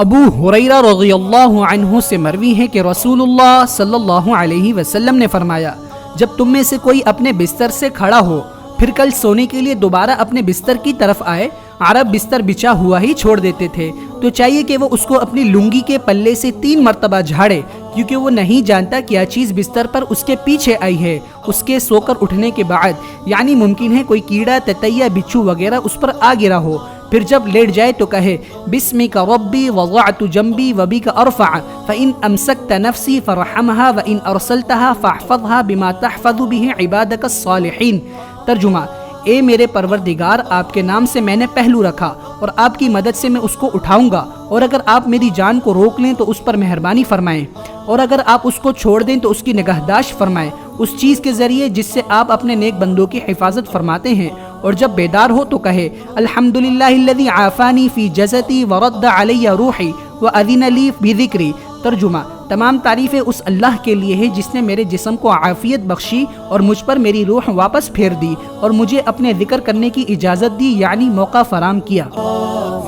ابو ہریرہ رضی اللہ عنہ سے مروی ہے کہ رسول اللہ صلی اللہ علیہ وسلم نے فرمایا، جب تم میں سے کوئی اپنے بستر سے کھڑا ہو پھر کل سونے کے لیے دوبارہ اپنے بستر کی طرف آئے، عرب بستر بچھا ہوا ہی چھوڑ دیتے تھے، تو چاہیے کہ وہ اس کو اپنی لنگی کے پلے سے 3 مرتبہ جھاڑے، کیونکہ وہ نہیں جانتا کیا چیز بستر پر اس کے پیچھے آئی ہے۔ اس کے سو کر اٹھنے کے بعد یعنی ممکن ہے کوئی کیڑا، تتیا، بچھو وغیرہ اس پر آ گرا ہو، پھر جب لیٹ جائے تو کہے بسمک ربی وضعت جنبی وبک ارفع فإن امسکت نفسی فرحمها وإن ارسلتها فاحفظها بما تحفظ به عبادک الصالحین۔ ترجمہ: اے میرے پروردگار، آپ کے نام سے میں نے پہلو رکھا اور آپ کی مدد سے میں اس کو اٹھاؤں گا، اور اگر آپ میری جان کو روک لیں تو اس پر مہربانی فرمائیں، اور اگر آپ اس کو چھوڑ دیں تو اس کی نگہداشت فرمائیں، اس چیز کے ذریعے جس سے آپ اپنے نیک بندوں کی حفاظت فرماتے ہیں۔ اور جب بیدار ہو تو کہے الحمدللہ الذی عافانی فی جسدی ورد علی روحی واذن لی بذکری۔ ترجمہ: تمام تعریفیں اس اللہ کے لیے ہے جس نے میرے جسم کو عافیت بخشی اور مجھ پر میری روح واپس پھیر دی اور مجھے اپنے ذکر کرنے کی اجازت دی، یعنی موقع فراہم کیا۔